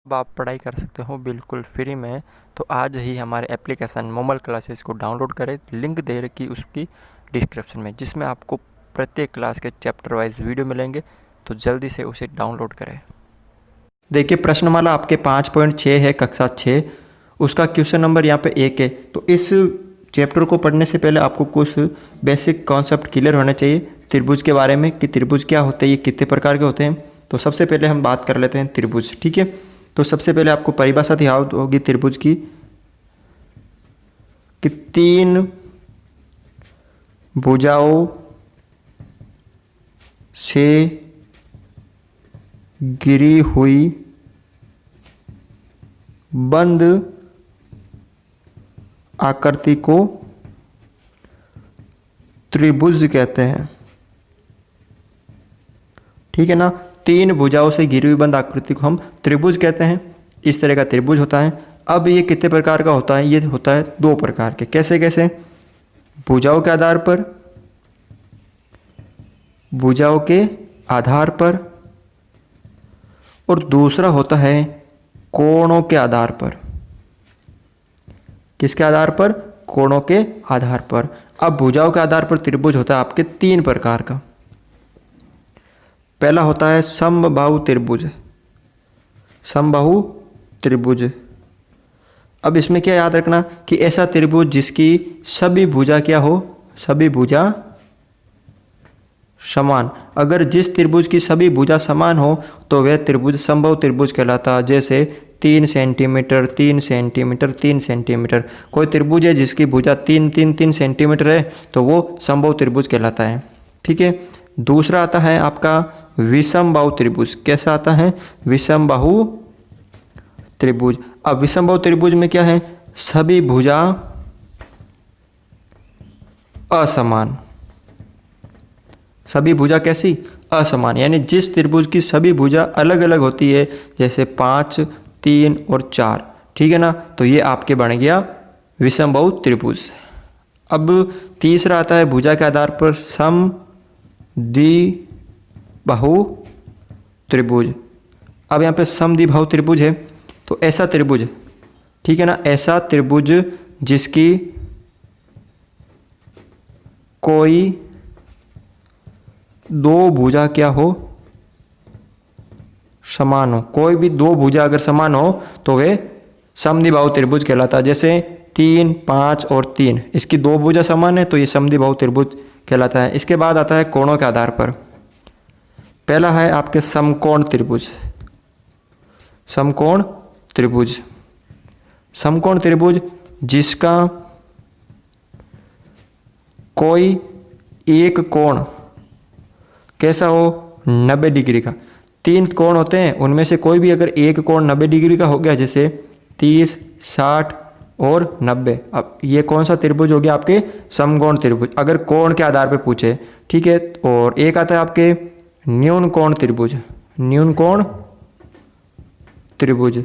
अब आप पढ़ाई कर सकते हो बिल्कुल फ्री में। तो आज ही हमारे एप्लीकेशन मोमल क्लासेस को डाउनलोड करें। लिंक दे रखी उसकी डिस्क्रिप्शन में, जिसमें आपको प्रत्येक क्लास के चैप्टर वाइज वीडियो मिलेंगे। तो जल्दी से उसे डाउनलोड करें। देखिए प्रश्नमाला आपके 5.6 है, कक्षा 6। उसका क्वेश्चन नंबर यहाँ पे 1 है। तो इस चैप्टर को पढ़ने से पहले आपको कुछ बेसिक कॉन्सेप्ट क्लियर होने चाहिए त्रिभुज के बारे में, कि त्रिभुज क्या होते हैं, ये कितने प्रकार के होते हैं। तो सबसे पहले हम बात कर लेते हैं त्रिभुज, ठीक है। तो सबसे पहले आपको परिभाषा याद होगी त्रिभुज की, कि 3 भुजाओं से घिरी हुई बंद आकृति को त्रिभुज कहते हैं, ठीक है ना। 3 भुजाओं से घिरी हुई बंद आकृति को हम त्रिभुज कहते हैं। इस तरह का त्रिभुज होता है। अब ये कितने प्रकार का होता है? ये होता है 2 प्रकार के। कैसे कैसे? भुजाओं के आधार पर, भुजाओं के आधार पर, और दूसरा होता है कोणों के आधार पर। किसके आधार पर? कोणों के आधार पर। अब भुजाओं के आधार पर त्रिभुज होता है आपके 3 प्रकार का। पहला होता है समबाहु त्रिभुज। समबाहु त्रिभुज। अब इसमें क्या याद रखना, कि ऐसा त्रिभुज जिसकी सभी भुजा क्या हो? सभी भुजा समान। अगर जिस त्रिभुज की सभी भुजा समान हो तो वह त्रिभुज समबाहु त्रिभुज कहलाता है। जैसे 3 सेंटीमीटर, 3 सेंटीमीटर, 3 सेंटीमीटर। कोई त्रिभुज है जिसकी भुजा 3 सेंटीमीटर है तो वो समबाहु त्रिभुज कहलाता है, ठीक है। दूसरा आता है आपका विषमबाहु त्रिभुज। कैसा आता है? विषमबाहु त्रिभुज। अब विषमबाहु त्रिभुज में क्या है? सभी भुजा असमान। सभी भुजा कैसी? असमान। यानी जिस त्रिभुज की सभी भुजा अलग अलग होती है, जैसे 5, 3 और 4, ठीक है ना। तो ये आपके बन गया विषमबाहु त्रिभुज। अब तीसरा आता है भुजा के आधार पर समद्विबाहु त्रिभुज। अब यहाँ पे समद्विबाहु त्रिभुज है तो ऐसा त्रिभुज, ठीक है ना, ऐसा त्रिभुज जिसकी कोई 2 भुजा क्या हो? समान हो। कोई भी 2 भुजा अगर समान हो तो वे समद्विबाहु त्रिभुज कहलाता है। जैसे 3, 5 और 3, इसकी 2 भुजा समान है तो ये समद्विबाहु त्रिभुज कहलाता है। इसके बाद आता है कोणों के आधार पर। पहला है आपके समकोण त्रिभुज। समकोण त्रिभुज। समकोण त्रिभुज जिसका कोई एक कोण कैसा हो? 90 डिग्री का। 3 कोण होते हैं, उनमें से कोई भी अगर एक कोण 90 डिग्री का हो गया, जैसे 30, 60 और 90। अब ये कौन सा त्रिभुज हो गया? आपके समकोण त्रिभुज, अगर कोण के आधार पर पूछे, ठीक है। और एक आता है आपके न्यून कोण त्रिभुज। न्यून कोण त्रिभुज।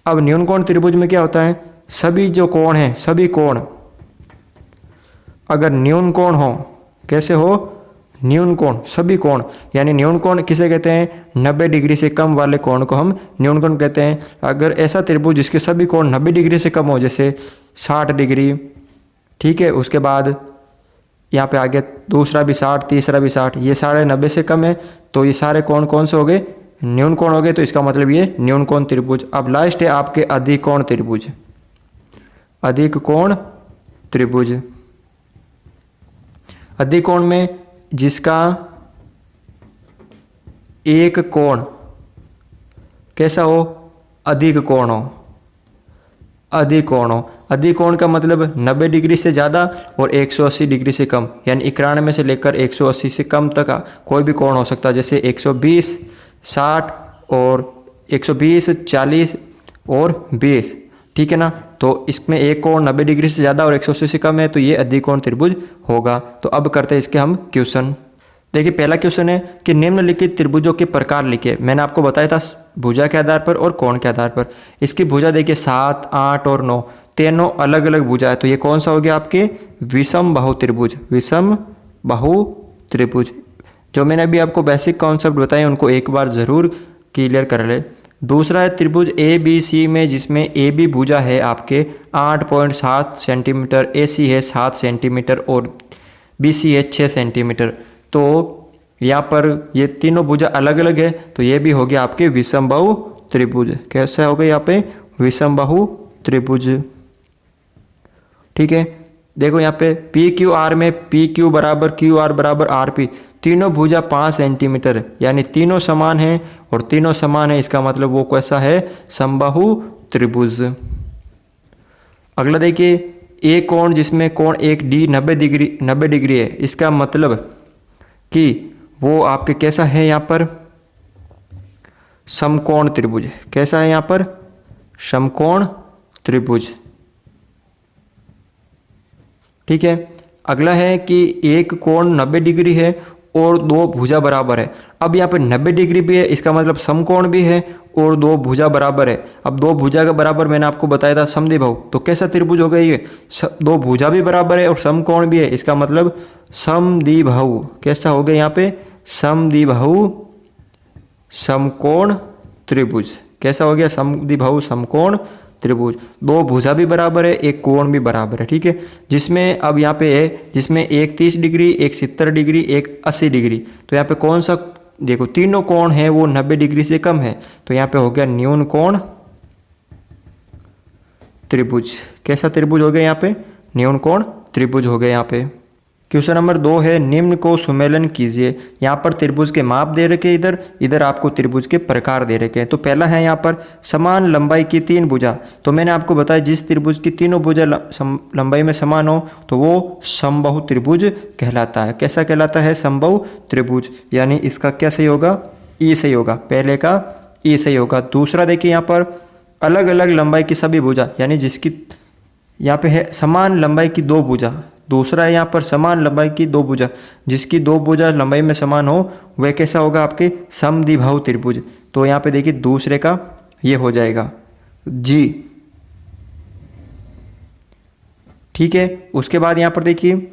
अब न्यून कोण त्रिभुज में क्या होता है? सभी जो कोण हैं, सभी कोण अगर न्यून कोण हो, कैसे हो? न्यून कोण, सभी कोण। यानी न्यून कोण किसे कहते हैं? 90 डिग्री से कम वाले कोण को हम न्यून कोण कहते हैं। अगर ऐसा त्रिभुज जिसके सभी कोण 90 डिग्री से कम हो, जैसे 60 डिग्री, ठीक है। उसके बाद यहाँ पे आगे दूसरा भी 60, तीसरा भी 60, ये सारे 90 से कम है तो ये सारे कोण कौन से हो गए? न्यून कोण हो गए। तो इसका मतलब ये न्यून कोण त्रिभुज। अब लास्ट है आपके अधिक कोण त्रिभुज। अधिक कोण त्रिभुज। अधिक कोण में जिसका एक कोण कैसा हो? अधिक कोण हो। अधिक कोण हो। अधिक कोण का मतलब 90 डिग्री से ज़्यादा और 180 डिग्री से कम, यानी 91 से लेकर 180 से कम तक कोई भी कोण हो सकता है। जैसे 120, 60 और 120, 40 और 20, ठीक है ना। तो इसमें एक कोण 90 डिग्री से ज़्यादा और 180 से कम है तो ये अधिक कोण त्रिभुज होगा। तो अब करते हैं इसके हम क्वेश्चन। देखिए पहला क्वेश्चन है कि निम्नलिखित त्रिभुजों के प्रकार लिखिए। मैंने आपको बताया था भुजा के आधार पर और कोण के आधार पर। इसकी भुजा देखिए 7, 8 और 9, तीनों अलग अलग भुजा है। तो ये कौन सा हो गया? आपके विषमबाहु त्रिभुज। विषमबाहु त्रिभुज। जो मैंने अभी आपको बेसिक कॉन्सेप्ट बताए उनको एक बार ज़रूर क्लियर कर ले। दूसरा है त्रिभुज ए बी सी में, जिसमें ए बी भुजा है आपके 8.7 सेंटीमीटर, ए सी है 7 सेंटीमीटर और बी सी है 6 सेंटीमीटर। तो यहाँ पर ये तीनों भुजा अलग अलग है, तो ये भी हो गया आपके विषमबाहु त्रिभुज। कैसा हो गया यहाँ पे? विषमबाहु त्रिभुज। ठीक है, देखो यहाँ पे पी क्यू आर में पी क्यू बराबर क्यू आर बराबर आर पी, तीनों भुजा 5 सेंटीमीटर, यानी तीनों समान हैं और तीनों समान है, इसका मतलब वो कैसा है? समबाहु त्रिभुज। अगला देखिए, ए कोण जिसमें कोण एक डी 90 डिग्री है, इसका मतलब कि वो आपके कैसा है? यहाँ पर समकोण त्रिभुज। कैसा है यहाँ पर? समकोण त्रिभुज। ठीक है, अगला है कि एक कोण 90 डिग्री है और दो भुजा बराबर है। अब यहाँ पे 90 डिग्री भी है, इसका मतलब समकोण भी है और दो भुजा बराबर है। अब दो भुजा का बराबर मैंने आपको बताया था समद्विबाहु, तो कैसा त्रिभुज हो गया ये? दो भुजा भी बराबर है और समकोण भी है, इसका मतलब समद्विबाहु। कैसा हो गया यहाँ पे? समद्विबाहु समकोण त्रिभुज। कैसा हो गया? समद्विबाहु समकोण त्रिभुज। दो भुजा भी बराबर है, एक कोण भी बराबर है। ठीक है, जिसमें अब यहाँ पे है, जिसमें एक 30 डिग्री, एक 70 डिग्री, एक 80 डिग्री। तो यहाँ पे कौन सा? देखो तीनों कोण है वो 90 डिग्री से कम है, तो यहाँ पे हो गया न्यून कोण त्रिभुज। कैसा त्रिभुज हो गया यहाँ पे? न्यून कोण त्रिभुज हो गया यहाँ पे। क्वेश्चन नंबर 2 है, निम्न को सुमेलन कीजिए। यहाँ पर त्रिभुज के माप दे रखे, इधर आपको त्रिभुज के प्रकार दे रखे हैं। तो पहला है यहाँ पर समान लंबाई की 3 भुजा। तो मैंने आपको बताया जिस त्रिभुज की तीनों भुजा लंबाई में समान हो तो वो समबाहु त्रिभुज कहलाता है। कैसा कहलाता है? समबाहु त्रिभुज। यानी इसका क्या सही होगा? ई सही होगा, पहले का ई सही होगा। दूसरा देखिए यहाँ पर अलग अलग लंबाई की सभी भुजा, यानी जिसकी यहाँ पे है समान लंबाई की 2 भुजा। दूसरा है यहाँ पर समान लंबाई की 2 भुजा, जिसकी 2 भुजा लंबाई में समान हो वह कैसा होगा? आपके समद्विबाहु त्रिभुज। तो यहाँ पे देखिए दूसरे का ये हो जाएगा जी। ठीक है, उसके बाद यहाँ पर देखिए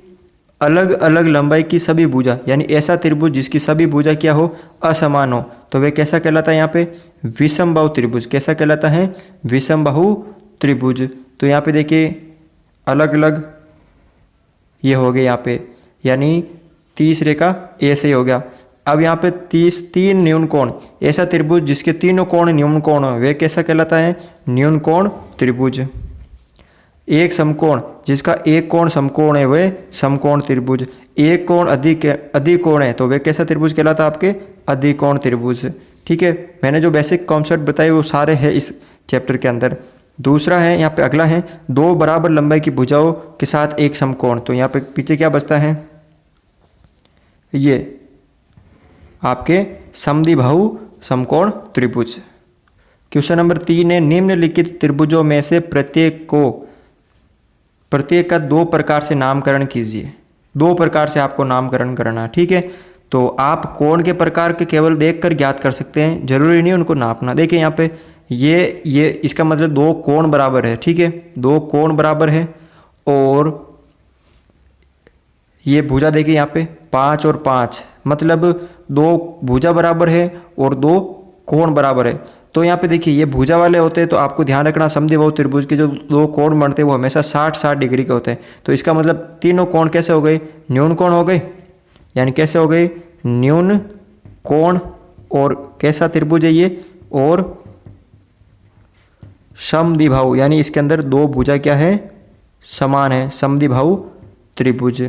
अलग अलग लंबाई की सभी भुजा, यानी ऐसा त्रिभुज जिसकी सभी भुजा क्या हो? असमान हो, तो वह कैसा कहलाता है? यहाँ पे विषमबाहु त्रिभुज। कैसा कहलाता है? विषमबाहु त्रिभुज। तो यहाँ पे देखिए अलग अलग ये हो गया यहाँ पे, यानी तीसरे का ऐसे ही हो गया। अब यहाँ पे 3 न्यून कोण, ऐसा त्रिभुज जिसके तीनों कोण न्यून कोण हो वे कैसा कहलाता है? न्यून कोण त्रिभुज। एक समकोण जिसका एक कोण समकोण है वह समकोण त्रिभुज। एक कोण अधिक कोण है तो वे कैसा त्रिभुज कहलाता है? आपके अधिकोण त्रिभुज। ठीक है, मैंने जो बेसिक कॉन्सेप्ट बताए वो सारे हैं इस चैप्टर के अंदर। दूसरा है यहाँ पे, अगला है 2 बराबर लंबाई की भुजाओं के साथ एक समकोण। तो यहाँ पे पीछे क्या बचता है? ये आपके समद्विबाहु समकोण त्रिभुज। क्वेश्चन नंबर 3 है, निम्नलिखित त्रिभुजों में से प्रत्येक का 2 प्रकार से नामकरण कीजिए। 2 प्रकार से आपको नामकरण करना। ठीक है, तो आप कोण के प्रकार के केवल देखकर ज्ञात कर सकते हैं, जरूरी नहीं उनको नापना। देखिए यहाँ पे ये इसका मतलब 2 कोण बराबर है। ठीक है, 2 कोण बराबर है और ये भुजा देखिए यहाँ पे 5 और 5, मतलब 2 भुजा बराबर है और 2 कोण बराबर है। तो यहाँ पे देखिए ये भुजा वाले होते हैं, तो आपको ध्यान रखना समद्विबाहु त्रिभुज के जो 2 कोण बनते हैं वो हमेशा 60-60 डिग्री के होते हैं। तो इसका मतलब तीनों कोण कैसे हो गए? न्यून कोण हो गए, यानी कैसे हो गए? न्यून कोण। और कैसा त्रिभुज है ये? और समद्विबाहु, यानी इसके अंदर 2 भुजा क्या है? समान है, समद्विबाहु त्रिभुज।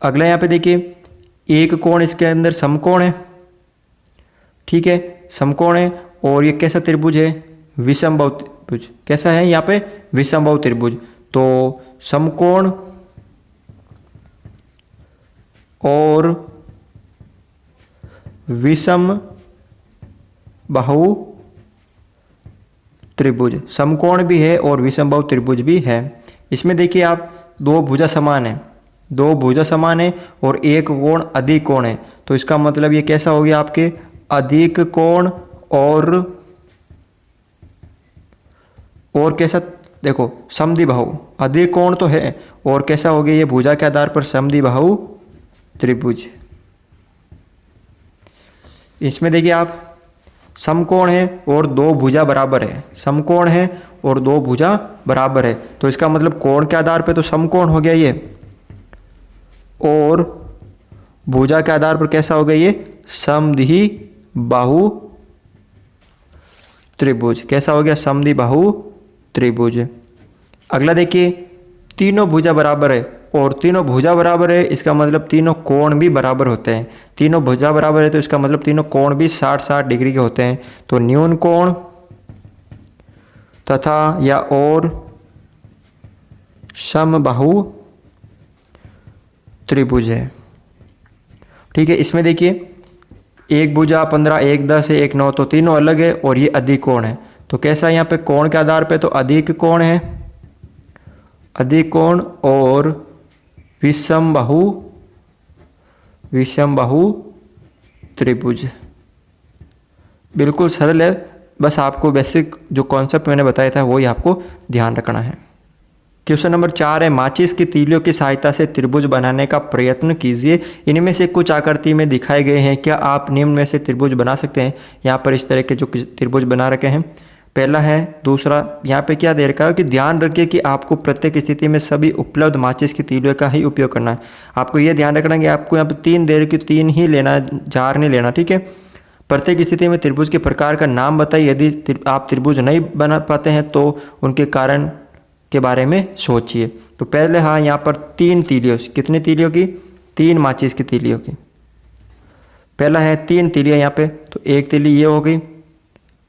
अगला यहाँ पे देखिए एक कोण इसके अंदर समकोण है। ठीक है, समकोण है और ये कैसा त्रिभुज है? विषमबाहु त्रिभुज। कैसा है यहाँ पे? विषमबाहु त्रिभुज। तो समकोण और विषमबाहु त्रिभुज, समकोण भी है और विषमबाहु त्रिभुज भी है। इसमें देखिए आप 2 भुजा समान है, 2 भुजा समान है और एक कोण अधिक कोण है। तो इसका मतलब ये कैसा हो गया? आपके अधिक कोण और कैसा? देखो समद्विबाहु, अधिक कोण तो है और कैसा हो गया? ये भुजा के आधार पर समद्विबाहु त्रिभुज। इसमें देखिए आप समकोण है और दो भुजा बराबर है, समकोण है और दो भुजा बराबर है, तो इसका मतलब कोण के आधार पे तो समकोण हो गया ये, और भुजा के आधार पर कैसा हो गया ये, समद्विबाहु त्रिभुज। कैसा हो गया, समद्विबाहु त्रिभुज। अगला देखिए, तीनों भुजा बराबर है, और तीनों भुजा बराबर है इसका मतलब तीनों कोण भी बराबर होते हैं। तीनों भुजा बराबर है तो इसका मतलब तीनों कोण भी 60-60 डिग्री के होते हैं। तो न्यून कोण तथा या और समबाहु त्रिभुज है। ठीक है, इसमें देखिए एक भुजा 15, एक 10 है, एक 9, तो तीनों अलग है और ये अधिक कोण है। तो कैसा है यहाँ पे कोण के आधार पे तो अधिक कोण है, अधिक कोण और विषमबाहु त्रिभुज। बिल्कुल सरल है, बस आपको बेसिक जो कॉन्सेप्ट मैंने बताया था वही आपको ध्यान रखना है। क्वेश्चन नंबर 4 है, माचिस की तीलियों की सहायता से त्रिभुज बनाने का प्रयत्न कीजिए। इनमें से कुछ आकृति में दिखाए गए हैं, क्या आप निम्न में से त्रिभुज बना सकते हैं। यहाँ पर इस तरह के जो त्रिभुज बना रखे हैं, पहला है, दूसरा यहाँ पे क्या दे रखा है कि ध्यान रखिए कि आपको प्रत्येक स्थिति में सभी उपलब्ध माचिस की तीलियों का ही उपयोग करना है। आपको ये ध्यान रखना है कि आपको यहाँ पे 3 दे रखी, 3 ही लेना, 4 नहीं लेना। ठीक है, प्रत्येक स्थिति में त्रिभुज के प्रकार का नाम बताइए। यदि आप त्रिभुज नहीं बना पाते हैं तो उनके कारण के बारे में सोचिए। तो पहले हाँ, यहाँ पर 3 तीलियों, कितनी तीलियों की, 3 माचिस की तीलियों की। पहला है 3 तीलियाँ यहाँ पे, तो एक तीली ये हो गई,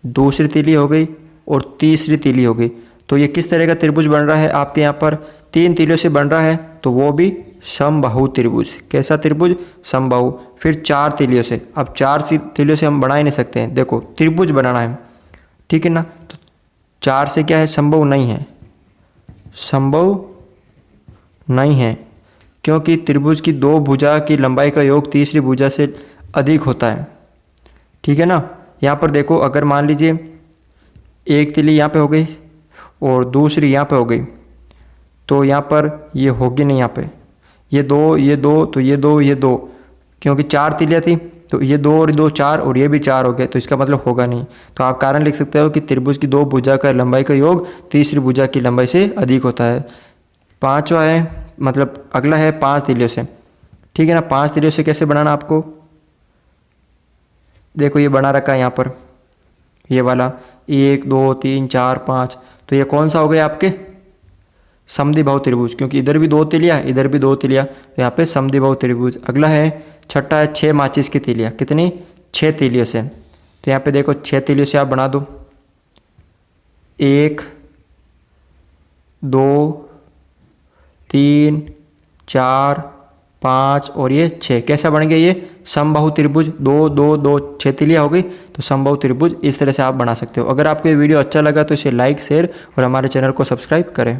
दूसरी तीली हो गई और तीसरी तीली हो गई। तो ये किस तरह का त्रिभुज बन रहा है आपके यहाँ पर, 3 तीलियों से बन रहा है, तो वो भी समबाहु त्रिभुज। कैसा त्रिभुज, समबाहु। फिर 4 तीलियों से, अब 4 तीलियों से हम बना ही नहीं सकते हैं, देखो त्रिभुज बनाना है, ठीक है ना। तो 4 से क्या है, संभव नहीं है, संभव नहीं है, क्योंकि त्रिभुज की 2 भुजा की लंबाई का योग तीसरी भुजा से अधिक होता है। ठीक है ना। यहाँ पर देखो, अगर मान लीजिए एक तीली यहाँ पे हो गई और दूसरी यहाँ पे हो गई, तो यहाँ पर ये होगी नहीं, यहाँ पे ये 2 ये 2, तो ये 2 ये 2, क्योंकि 4 तीलियाँ थी, तो ये 2 और 2 4 और ये भी 4 हो गए, तो इसका मतलब होगा नहीं। तो आप कारण लिख सकते हो कि त्रिभुज की 2 भुजा का लंबाई का योग तीसरी भुजा की लंबाई से अधिक होता है। 5वां है, मतलब अगला है 5 तीलियों से। ठीक है ना, 5 तीलियों से कैसे बनाना आपको, देखो ये बना रखा है यहाँ पर, ये वाला 1 2 3 4 5, तो ये कौन सा हो गया आपके, समद्विबाहु त्रिभुज, क्योंकि इधर भी 2 तीलियाँ इधर भी 2 तीलियाँ, तो यहाँ पे समद्विबाहु त्रिभुज। अगला है 6ठा है 6 माचिस की तीलियाँ, कितनी, 6 तीलियों से। तो यहाँ पे देखो 6 तीलियों से आप बना दो, 1 2 3 4 5 और ये 6, कैसा बन गया ये, समबाहु त्रिभुज। 2 2 2 6 तीलियाँ हो गई, तो समबाहु त्रिभुज इस तरह से आप बना सकते हो। अगर आपको ये वीडियो अच्छा लगा तो इसे लाइक, शेयर और हमारे चैनल को सब्सक्राइब करें।